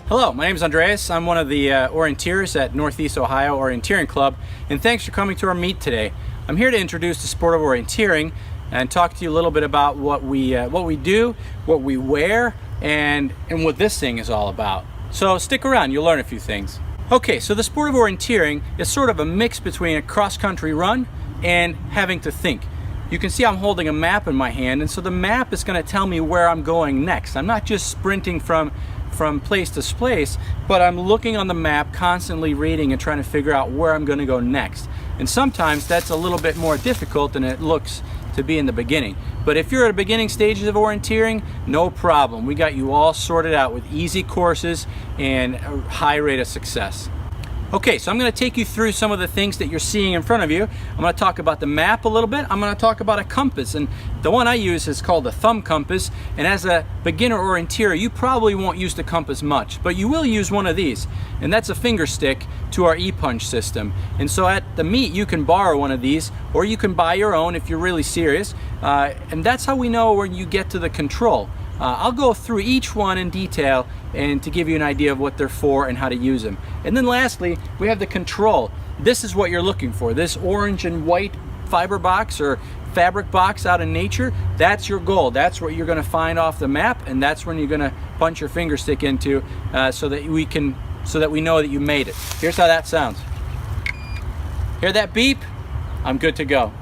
Hello, my name is Andreas. I'm one of the orienteers at Northeast Ohio Orienteering Club, and thanks for coming to our meet today. I'm here to introduce the sport of orienteering and talk to you a little bit about what we do, what we wear, and what this thing is all about. So stick around, you'll learn a few things. Okay, so the sport of orienteering is sort of a mix between a cross-country run and having to think. You can see I'm holding a map in my hand, and so the map is going to tell me where I'm going next. I'm not just sprinting from place to place, but I'm looking on the map, constantly reading and trying to figure out where I'm going to go next. And sometimes that's a little bit more difficult than it looks to be in the beginning. But if you're at the beginning stages of orienteering, no problem. We got you all sorted out with easy courses and a high rate of success. Okay, so I'm going to take you through some of the things that you're seeing in front of you. I'm going to talk about the map a little bit. I'm going to talk about a compass, and the one I use is called the thumb compass. And as a beginner orienteer, you probably won't use the compass much, but you will use one of these, and that's a finger stick to our e-punch system. And so at the meet, you can borrow one of these, or you can buy your own if you're really serious. And that's how we know when you get to the control. I'll go through each one in detail and to give you an idea of what they're for and how to use them. And then lastly, we have the control. This is what you're looking for. This orange and white fiber box or fabric box out in nature, that's your goal. That's what you're going to find off the map, and that's when you're going to punch your finger stick into so that we know that you made it. Here's how that sounds. Hear that beep? I'm good to go.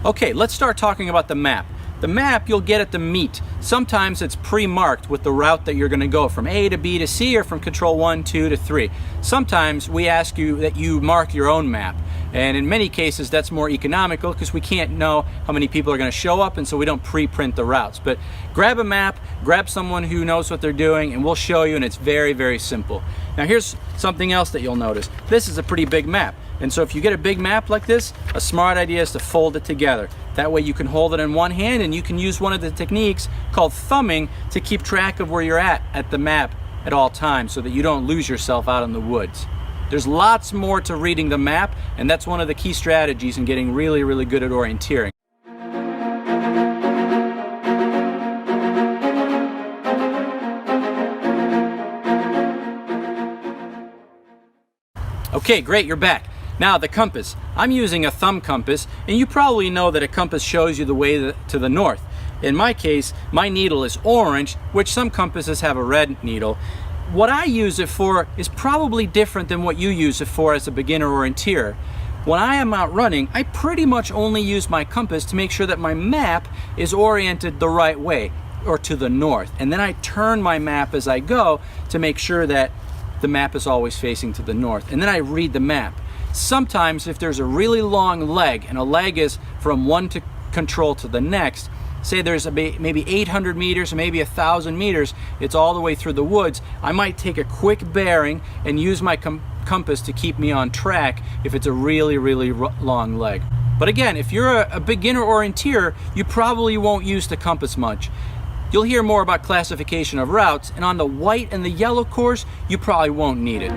Okay, let's start talking about the map. The map you'll get at the meet. Sometimes it's pre-marked with the route that you're going to go from A to B to C, or from control 1, 2 to 3. Sometimes we ask you that you mark your own map. And in many cases that's more economical because we can't know how many people are going to show up, and so we don't pre-print the routes. But grab a map, grab someone who knows what they're doing, and we'll show you, and it's very, very simple. Now here's something else that you'll notice. This is a pretty big map. And so if you get a big map like this, a smart idea is to fold it together. That way you can hold it in one hand, and you can use one of the techniques called thumbing to keep track of where you're at the map at all times, so that you don't lose yourself out in the woods. There's lots more to reading the map, and that's one of the key strategies in getting really, really good at orienteering. Okay, great, you're back. Now the compass. I'm using a thumb compass, and you probably know that a compass shows you the way to the north. In my case, my needle is orange, which some compasses have a red needle. What I use it for is probably different than what you use it for as a beginner orienteer. When I am out running, I pretty much only use my compass to make sure that my map is oriented the right way, or to the north. And then I turn my map as I go to make sure that the map is always facing to the north. And then I read the map. Sometimes if there's a really long leg, and a leg is from one control to the next, say there's maybe 800 meters or maybe 1,000 meters, it's all the way through the woods, I might take a quick bearing and use my compass to keep me on track if it's a really, really long leg. But again, if you're a beginner orienteer, you probably won't use the compass much. You'll hear more about classification of routes, and on the white and the yellow course, you probably won't need it.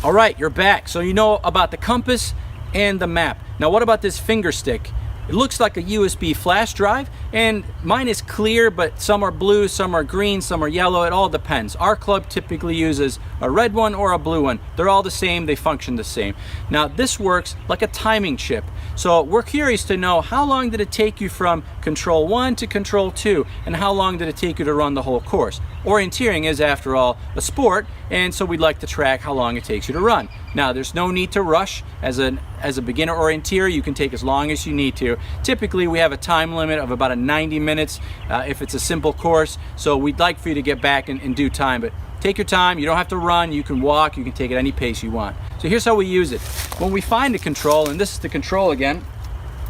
All right, you're back. So you know about the compass and the map. Now what about this finger stick? It looks like a USB flash drive, and mine is clear, but some are blue, some are green, some are yellow. It all depends. Our club typically uses a red one or a blue one. They're all the same, they function the same. Now this works like a timing chip. So we're curious to know, how long did it take you from control 1 to control 2, and how long did it take you to run the whole course? Orienteering is, after all, a sport, and so we'd like to track how long it takes you to run. Now there's no need to rush. As a beginner orienteer, you can take as long as you need to. Typically we have a time limit of about 90 minutes if it's a simple course, so we'd like for you to get back in due time, but take your time. You don't have to run, you can walk, you can take it any pace you want. So here's how we use it. When we find a control, and this is the control again,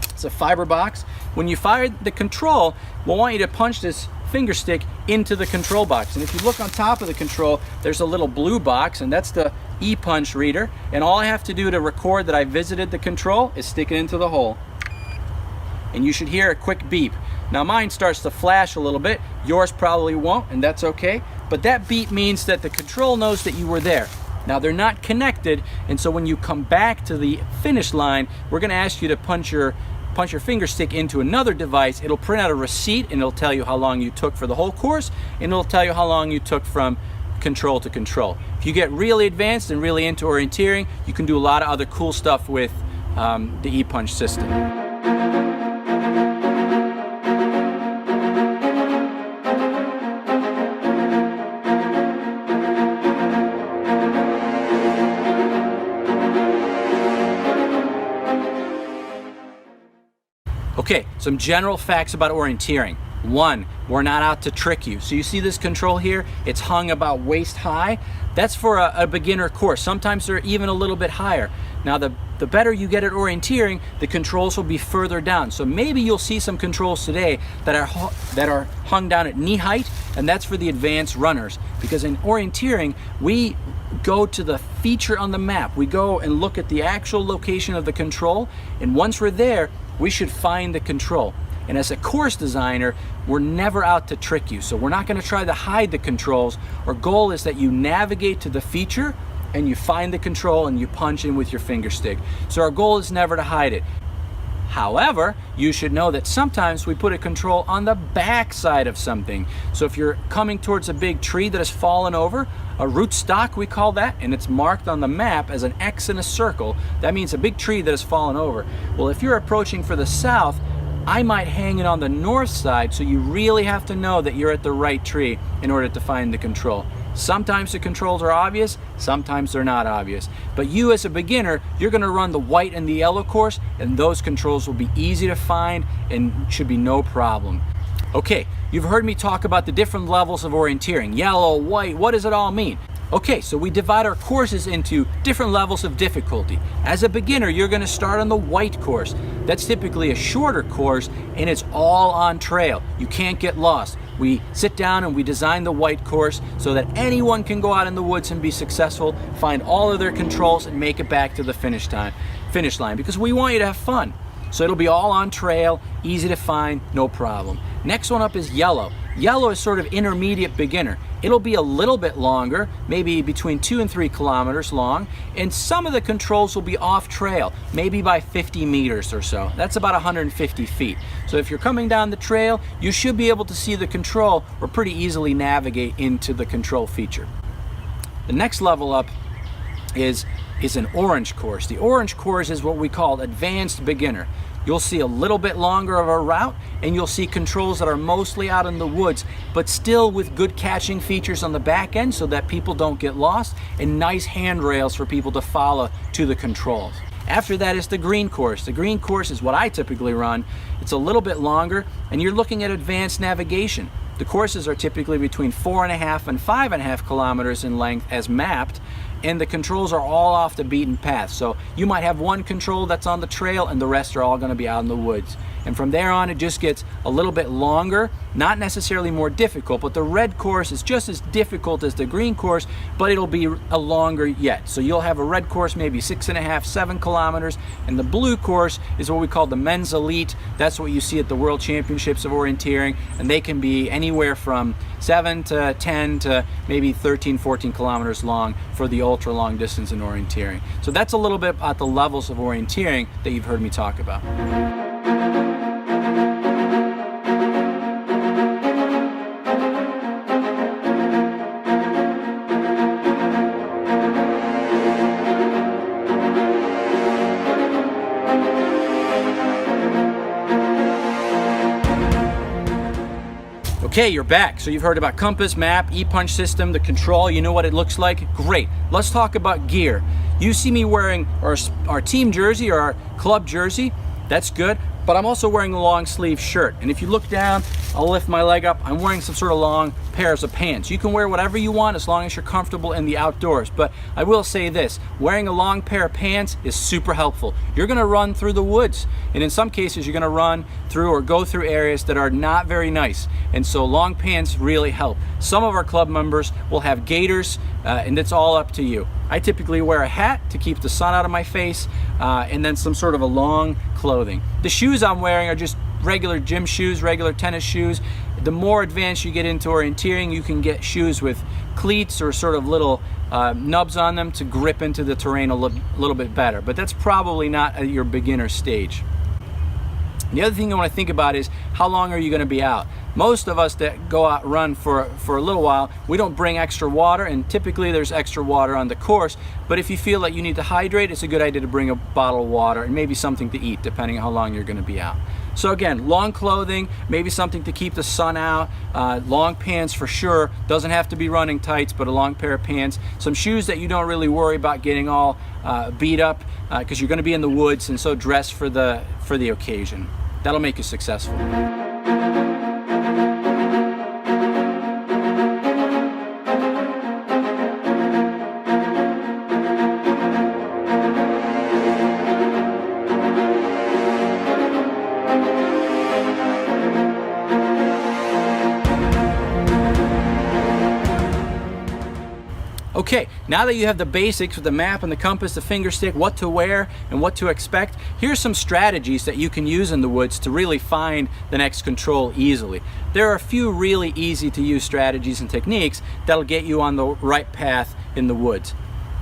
it's a fiber box. When you find the control, we'll want you to punch this finger stick into the control box, and if you look on top of the control, there's a little blue box, and that's the e-punch reader, and all I have to do to record that I visited the control is stick it into the hole, and you should hear a quick beep. Now mine starts to flash a little bit, yours probably won't, and that's okay, but that beep means that the control knows that you were there. Now they're not connected, and so when you come back to the finish line, we're going to ask you to punch your finger stick into another device. It'll print out a receipt, and it'll tell you how long you took for the whole course, and it'll tell you how long you took from control to control. If you get really advanced and really into orienteering, you can do a lot of other cool stuff with the e-punch system. Okay, some general facts about orienteering. 1, we're not out to trick you. So you see this control here? It's hung about waist high. That's for a beginner course. Sometimes they're even a little bit higher. Now the better you get at orienteering, the controls will be further down. So maybe you'll see some controls today that are hung down at knee height, and that's for the advanced runners. Because in orienteering, we go to the feature on the map. We go and look at the actual location of the control, and once we're there, we should find the control. And as a course designer, we're never out to trick you. So we're not going to try to hide the controls. Our goal is that you navigate to the feature and you find the control and you punch in with your finger stick. So our goal is never to hide it. However, you should know that sometimes we put a control on the back side of something. So if you're coming towards a big tree that has fallen over, a rootstock we call that, and it's marked on the map as an X in a circle, that means a big tree that has fallen over. Well, if you're approaching for the south, I might hang it on the north side, so you really have to know that you're at the right tree in order to find the control. Sometimes the controls are obvious, sometimes they're not obvious. But you as a beginner, you're going to run the white and the yellow course, and those controls will be easy to find and should be no problem. Okay, you've heard me talk about the different levels of orienteering. Yellow, white, what does it all mean? Okay, so we divide our courses into different levels of difficulty. As a beginner, you're going to start on the white course. That's typically a shorter course, and it's all on trail. You can't get lost. We sit down and we design the white course so that anyone can go out in the woods and be successful, find all of their controls, and make it back to the finish line, because we want you to have fun. So it'll be all on trail, easy to find, no problem. Next one up is yellow. Yellow is sort of intermediate beginner. It'll be a little bit longer, maybe between 2 and 3 kilometers long, and some of the controls will be off trail, maybe by 50 meters or so. That's about 150 feet. So if you're coming down the trail, you should be able to see the control or pretty easily navigate into the control feature. The next level up is an orange course. The orange course is what we call advanced beginner. You'll see a little bit longer of a route, and you'll see controls that are mostly out in the woods, but still with good catching features on the back end so that people don't get lost, and nice handrails for people to follow to the controls. After that is the green course. The green course is what I typically run. It's a little bit longer, and you're looking at advanced navigation. The courses are typically between 4.5 and 5.5 kilometers in length as mapped, and the controls are all off the beaten path. So you might have one control that's on the trail and the rest are all going to be out in the woods. and from there on it just gets a little bit longer, not necessarily more difficult, but the red course is just as difficult as the green course, but it'll be a longer yet. So you'll have a red course maybe 6.5, 7 kilometers, and the blue course is what we call the men's elite. That's what you see at the World Championships of Orienteering, and they can be anywhere from 7 to 10 to maybe 13, 14 kilometers long for the ultra long distance in orienteering. So that's a little bit about the levels of orienteering that you've heard me talk about. Okay, you're back. So you've heard about compass, map, e-punch system, the control, you know what it looks like? Great. Let's talk about gear. You see me wearing our team jersey or our club jersey. That's good. But I'm also wearing a long sleeve shirt. And if you look down, I'll lift my leg up. I'm wearing some sort of long pairs of pants. You can wear whatever you want as long as you're comfortable in the outdoors. But I will say this, wearing a long pair of pants is super helpful. You're gonna run through the woods. And in some cases, you're gonna run through or go through areas that are not very nice. And so long pants really help. Some of our club members will have gaiters, and it's all up to you. I typically wear a hat to keep the sun out of my face, and then some sort of a long clothing. The shoes I'm wearing are just regular gym shoes, regular tennis shoes. The more advanced you get into orienteering, you can get shoes with cleats or sort of little nubs on them to grip into the terrain a little bit better. But that's probably not at your beginner stage. The other thing you want to think about is how long are you going to be out? Most of us that go out run for a little while, we don't bring extra water, and typically there's extra water on the course, but if you feel that you need to hydrate, it's a good idea to bring a bottle of water and maybe something to eat depending on how long you're going to be out. So again, long clothing, maybe something to keep the sun out, long pants for sure, doesn't have to be running tights, but a long pair of pants, some shoes that you don't really worry about getting all beat up because you're going to be in the woods, and so dress for the occasion. That'll make you successful. Okay, now that you have the basics with the map and the compass, the finger stick, what to wear and what to expect, here's some strategies that you can use in the woods to really find the next control easily. There are a few really easy to use strategies and techniques that'll get you on the right path in the woods.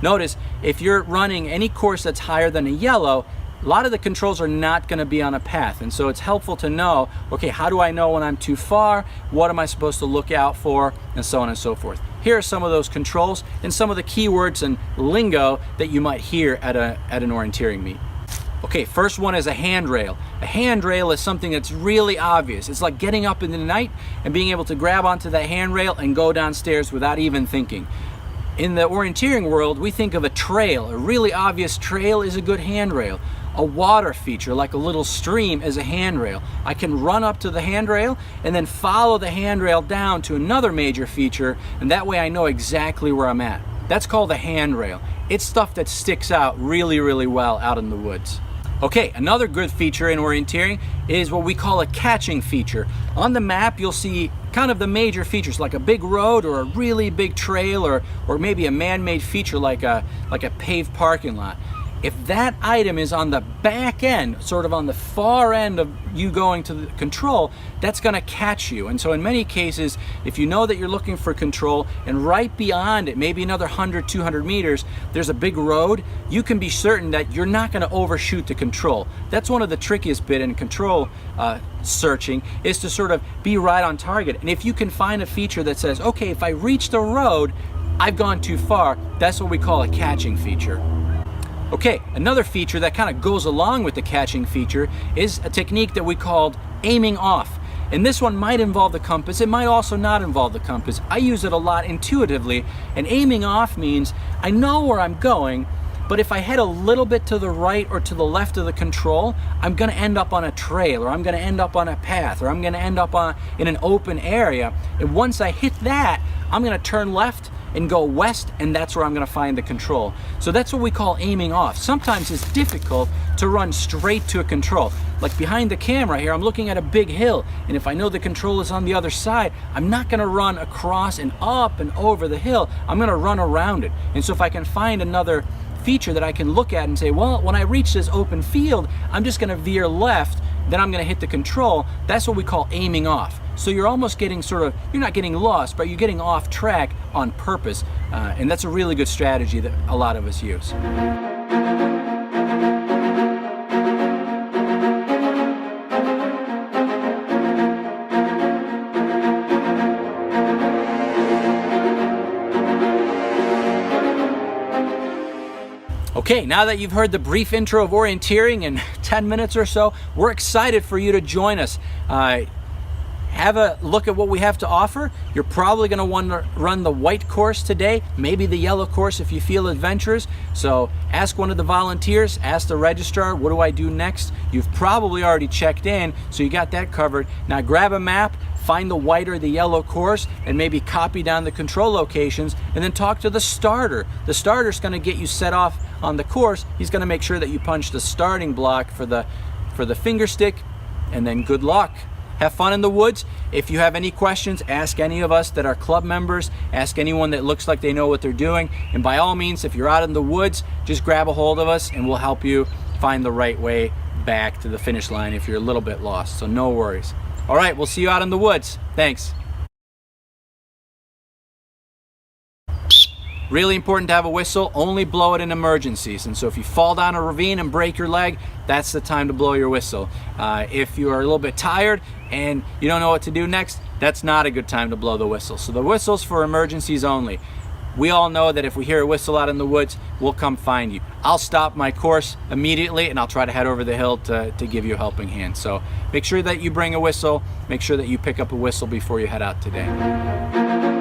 Notice, if you're running any course that's higher than a yellow, a lot of the controls are not going to be on a path, and so it's helpful to know, okay, how do I know when I'm too far? What am I supposed to look out for? And so on and so forth. Here are some of those controls and some of the keywords and lingo that you might hear at an orienteering meet. Okay, first one is a handrail. A handrail is something that's really obvious. It's like getting up in the night and being able to grab onto that handrail and go downstairs without even thinking. In the orienteering world, we think of a trail. A really obvious trail is a good handrail. A water feature, like a little stream, is a handrail. I can run up to the handrail and then follow the handrail down to another major feature, and that way I know exactly where I'm at. That's called a handrail. It's stuff that sticks out really, really well out in the woods. Okay, another good feature in orienteering is what we call a catching feature. On the map, you'll see kind of the major features, like a big road or a really big trail, or maybe a man-made feature like a paved parking lot. If that item is on the back end, sort of on the far end of you going to the control, that's going to catch you. And so in many cases, if you know that you're looking for control and right beyond it, maybe another 100, 200 meters, there's a big road, you can be certain that you're not going to overshoot the control. That's one of the trickiest bit in control searching, is to sort of be right on target. And if you can find a feature that says, okay, if I reach the road, I've gone too far, that's what we call a catching feature. Okay, another feature that kind of goes along with the catching feature is a technique that we called aiming off. And this one might involve the compass, it might also not involve the compass. I use it a lot intuitively, and aiming off means I know where I'm going, but if I head a little bit to the right or to the left of the control, I'm going to end up on a trail, or I'm going to end up on a path, or I'm going to end up in an open area. And once I hit that, I'm going to turn left and go west, and that's where I'm going to find the control. So that's what we call aiming off. Sometimes it's difficult to run straight to a control. like behind the camera here, I'm looking at a big hill, and if I know the control is on the other side, I'm not going to run across and up and over the hill. I'm going to run around it. And so if I can find another feature that I can look at and say, well, when I reach this open field, I'm just going to veer left, then I'm going to hit the control. That's what we call aiming off. So you're almost getting you're not getting lost, but you're getting off track on purpose. And that's a really good strategy that a lot of us use. Okay, now that you've heard the brief intro of orienteering in 10 minutes or so, we're excited for you to join us. Have a look at what we have to offer. You're probably going to want to run the white course today, maybe the yellow course if you feel adventurous. So ask one of the volunteers, ask the registrar, what do I do next? You've probably already checked in, so you got that covered. Now grab a map, find the white or the yellow course, and maybe copy down the control locations, and then talk to the starter. The starter's going to get you set off on the course. He's going to make sure that you punch the starting block for the finger stick, and then good luck. Have fun in the woods. If you have any questions, ask any of us that are club members. Ask anyone that looks like they know what they're doing. And by all means, if you're out in the woods, just grab a hold of us and we'll help you find the right way back to the finish line if you're a little bit lost. So no worries. All right, we'll see you out in the woods. Thanks. Really important to have a whistle. Only blow it in emergencies. And so if you fall down a ravine and break your leg, that's the time to blow your whistle. If you are a little bit tired and you don't know what to do next, that's not a good time to blow the whistle. So the whistle's for emergencies only. We all know that if we hear a whistle out in the woods, we'll come find you. I'll stop my course immediately and I'll try to head over the hill to give you a helping hand. So make sure that you bring a whistle. Make sure that you pick up a whistle before you head out today.